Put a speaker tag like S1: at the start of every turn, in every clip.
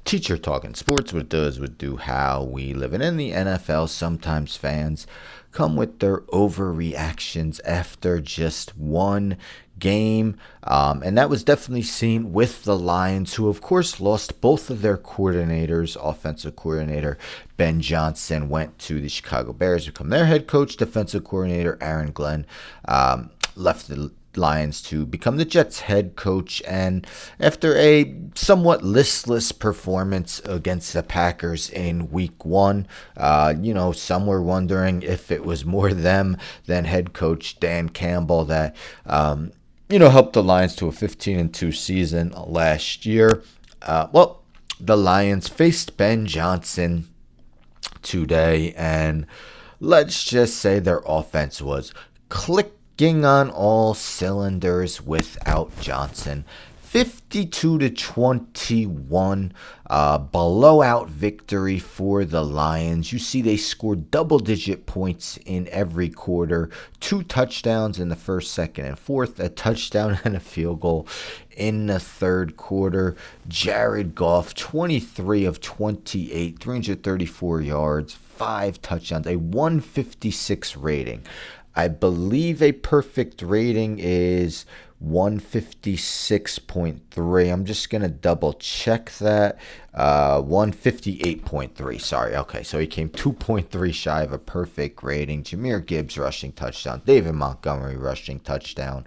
S1: Teacher Talking Sports, what it does would do how we live. And in the NFL, sometimes fans come with their overreactions after just one game. And that was definitely seen with the Lions, who, of course, lost both of their coordinators. Offensive coordinator Ben Johnson went to the Chicago Bears to become their head coach. Defensive coordinator Aaron Glenn left the Lions to become the Jets head coach. And after a somewhat listless performance against the Packers in week one, some were wondering if it was more them than head coach Dan Campbell that, helped the Lions to a 15-2 season last year. The Lions faced Ben Johnson today, and let's just say their offense was clicking on all cylinders without Johnson. 52-21, blowout victory for the Lions. You see they scored double-digit points in every quarter, 2 touchdowns in the first, second, and fourth, a touchdown and a field goal in the third quarter. Jared Goff, 23 of 28, 334 yards, 5 touchdowns, a 156 rating. I believe a perfect rating is 156.3. I'm just going to double check that. 158.3. Sorry. Okay, so he came 2.3 shy of a perfect rating. Jahmyr Gibbs rushing touchdown. David Montgomery rushing touchdown.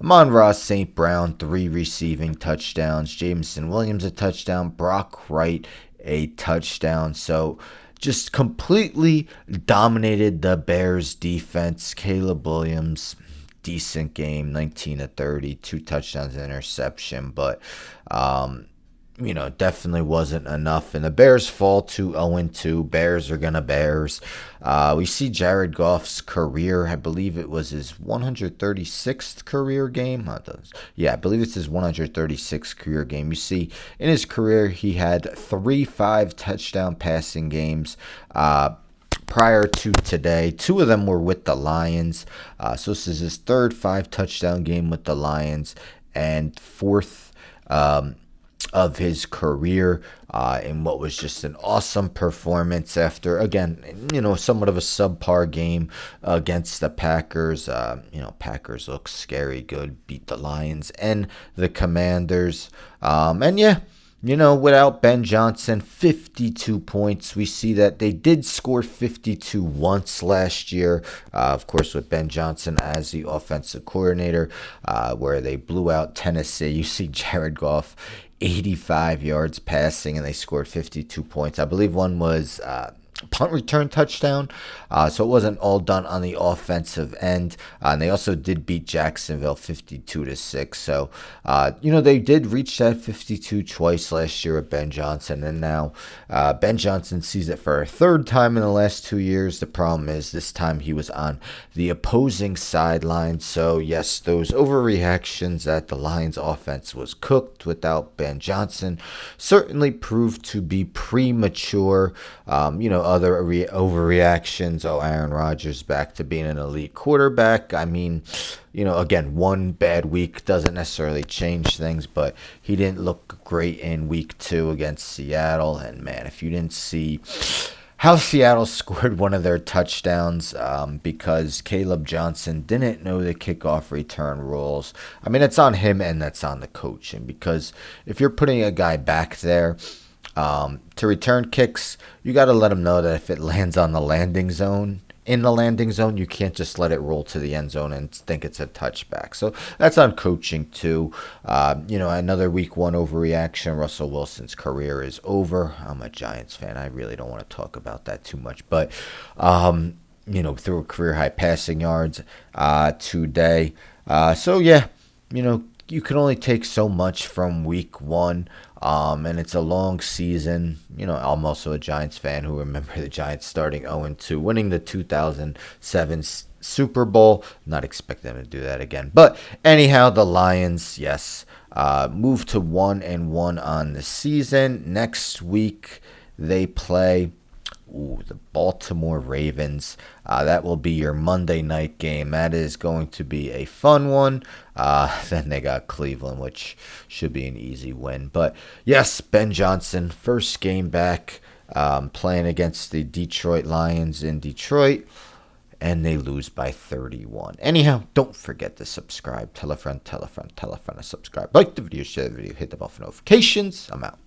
S1: Amon-Ra St. Brown, 3 receiving touchdowns. Jameson Williams, a touchdown. Brock Wright, a touchdown. So just completely dominated the Bears defense. Caleb Williams, decent game, 19-30, 2 touchdowns, and interception, but definitely wasn't enough. And the Bears fall to 0-2. Bears are gonna Bears. We see Jared Goff's career. I believe it was his 136th career game. I believe it's his 136th career game. You see, in his career, he had 3 5-touchdown passing games. Prior to today, 2 of them were with the Lions. So this is his third 5-touchdown game with the Lions and 4th of his career in what was just an awesome performance after, again, somewhat of a subpar game against the Packers. Packers look scary good, beat the Lions and the Commanders. Without Ben Johnson, 52 points. We see that they did score 52 once last year, of course, with Ben Johnson as the offensive coordinator, where they blew out Tennessee. You see Jared Goff, 85 yards passing, and they scored 52 points. I believe one was punt return touchdown, so it wasn't all done on the offensive end. And they also did beat Jacksonville 52-6. So they did reach that 52 twice last year with Ben Johnson, and now Ben Johnson sees it for a third time in the last 2 years. The problem is this time he was on the opposing sideline. So yes, those overreactions that the Lions offense was cooked without Ben Johnson certainly proved to be premature. Other overreactions. Aaron Rodgers back to being an elite quarterback. I mean, again, one bad week doesn't necessarily change things, but he didn't look great in week 2 against Seattle. And man, if you didn't see how Seattle scored one of their touchdowns because Caleb Johnson didn't know the kickoff return rules. I mean, it's on him and that's on the coach. And because if you're putting a guy back there to return kicks, you got to let him know that if it lands on the landing zone, you can't just let it roll to the end zone and think it's a touchback. So that's on coaching too. Another week 1 overreaction. Russell Wilson's career is over. I'm a Giants fan. I really don't want to talk about that too much, but threw a career high passing yards today. You can only take so much from week 1. And it's a long season. I'm also a Giants fan who remember the Giants starting 0-2, winning the 2007 Super Bowl. Not expecting them to do that again. But anyhow, the Lions, yes, move to 1-1 on the season. Next week, they play Ooh, the Baltimore Ravens. That will be your Monday night game. That is going to be a fun one. Then they got Cleveland, which should be an easy win. But yes, Ben Johnson, first game back, playing against the Detroit Lions in Detroit, and they lose by 31. Anyhow, don't forget to subscribe. Tell a friend, tell a friend, tell a friend to subscribe. Like the video, share the video, hit the bell for notifications. I'm out.